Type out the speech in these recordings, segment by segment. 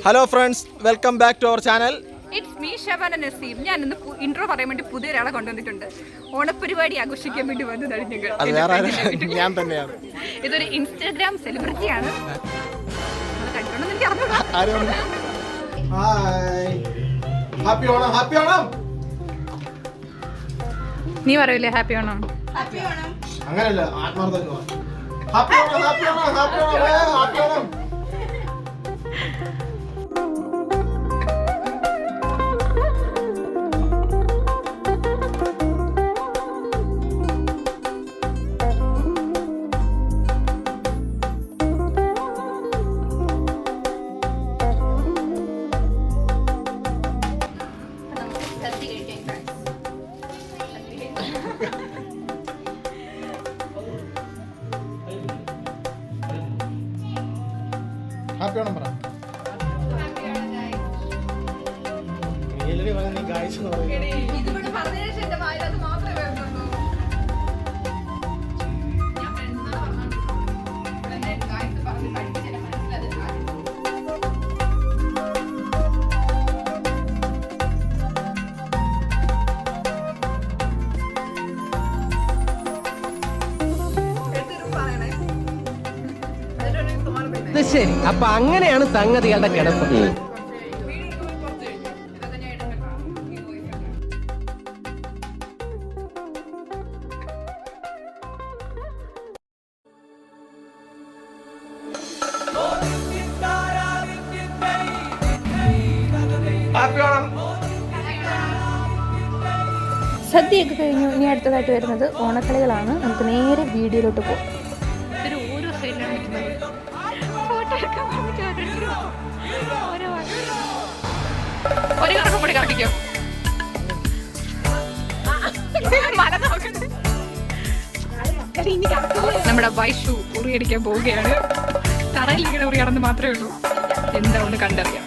Hello friends, welcome back to our channel. It's me Shabana Naseem. ഞാൻ ഇന്ന് intro പറയാൻ വേണ്ടി പുതിയൊരാളെ കൊണ്ടുവന്നിട്ടുണ്ട്. ഓണപ്പരിപാടി ആഘോഷിക്കാൻ വേണ്ടി വന്നതാണ് ഞങ്ങൾ. ഞാൻ തന്നെയാണ്. ഇതൊരു ഇൻസ്റ്റാഗ്രാം സെലിബ്രിറ്റിയാണ്. നീ പറയൂലേ ഹാപ്പി ഓണം? അങ്ങനെയല്ല, ആത്മാർത്ഥം. Happy Onam, happy Onam, happy Onam, happy Onam. Happy Onam പറ. ശരി, അപ്പൊ അങ്ങനെയാണ് സംഗതികളുടെ കിടപ്പ്. സദ്യയൊക്കെ കഴിഞ്ഞു. ഇനി അടുത്തതായിട്ട് വരുന്നത് ഓണക്കളികളാണ്. നമുക്ക് നേരെ വീഡിയോയിലോട്ട് പോകും. ഓരോ സൈഡിലാണ് നിൽക്കുന്നത്. ഒരു കറക്കം കൂടി കറക്കിക്കോ. നമ്മുടെ വൈഷു ഉറിയടിക്കാൻ പോവുകയാണ്. തറയിലിങ്ങനെ ഉറിയാണെന്ന് മാത്രമേ ഉള്ളൂ. എന്താ ഒന്ന് കണ്ടറിയാം.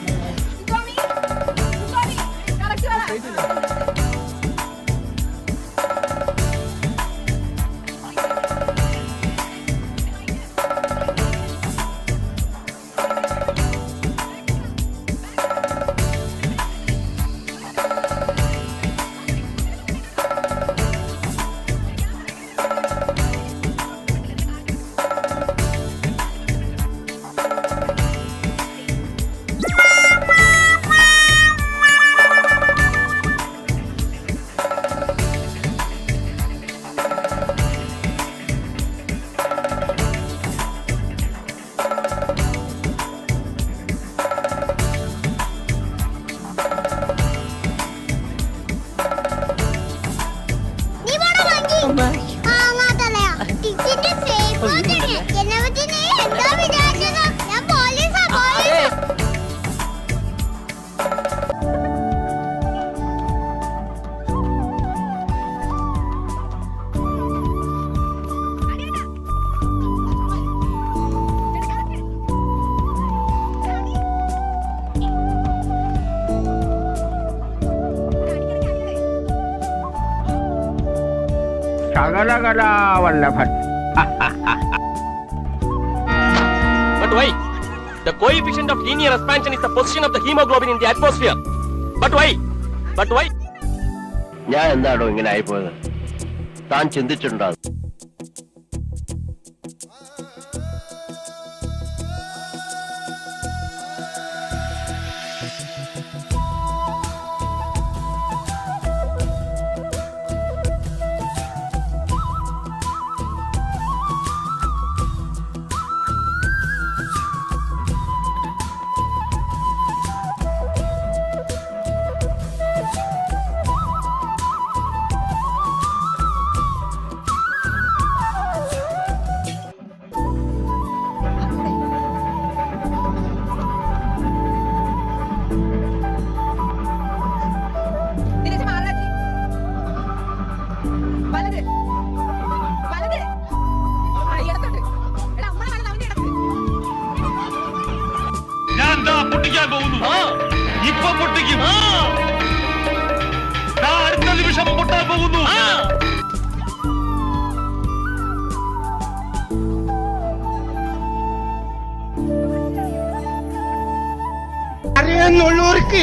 But why? The coefficient of linear expansion is the position of the hemoglobin in the atmosphere. But why? But why? ഞാൻ എന്താണോ ഇങ്ങനെ ആയിപ്പോയത്? താൻ ചിന്തിച്ചിട്ടുണ്ടോ? ഇപ്പൊ പൊട്ടിക്കും. അടുത്ത നിമിഷം പൊട്ടാൻ പോകുന്നു. അറിയാന്നുള്ളവർക്ക്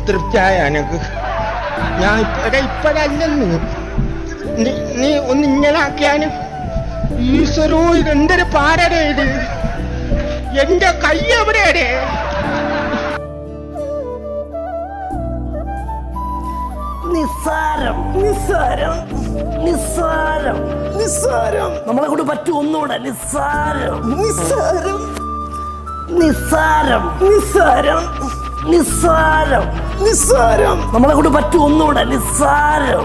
തൃപ്തിയായ എനക്ക്. ഞാൻ ഇപ്പഴല്ലെന്ന് നീ ഒന്ന് ഇങ്ങനെ ആക്കിയാലും ഈശ്വരോ ഇതെന്തൊരു പാടേ ഇത്. എന്റെ കൈ എവിടെയാണ്? നിസ്സാരം നിസ്സാരം നിസ്സാരം നിസ്സാരം നമ്മളെ കൊണ്ട് പറ്റും ഒന്നുകൂടെ. നിസ്സാരം നിസ്സാരം നിസ്സാരം നിസ്സാരം നിസ്സാരം നിസ്സാരം നമ്മളെ കൊണ്ട് പറ്റും ഒന്നുകൂടെ. നിസ്സാരം.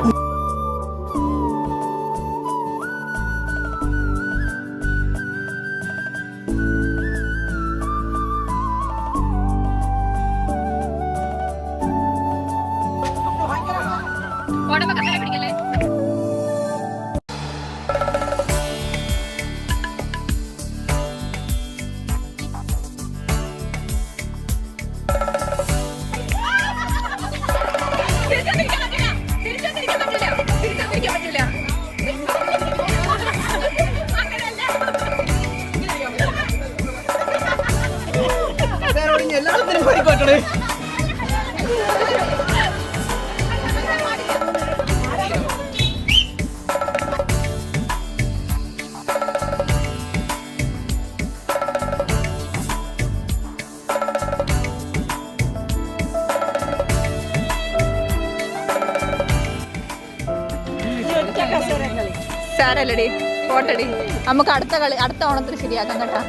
സാരല്ലടി, പോട്ടടി. നമുക്ക് അടുത്ത ഓണത്തിന് ശരിയാക്കാം കേട്ടാ.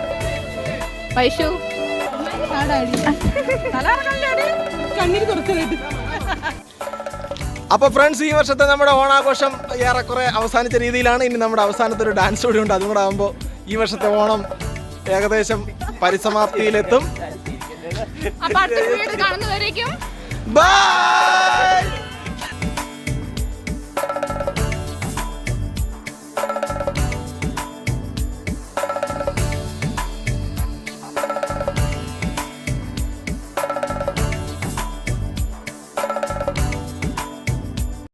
വൈഷു അപ്പോൾ ഫ്രണ്ട്സ്, ഈ വർഷത്തെ നമ്മുടെ ഓണാഘോഷം ഏറെക്കുറെ അവസാനിച്ച രീതിയിലാണ്. ഇനി നമ്മുടെ അവസാനത്തെ ഒരു ഡാൻസ് കൂടി ഉണ്ട്. അതും കൂടെ ആകുമ്പോൾ ഈ വർഷത്തെ ഓണം ഏകദേശം പരിസമാപ്തിയിലെത്തും. അപ്പൊ അടുത്ത വീഡിയോ കാണുന്നവരേക്കും ബൈ.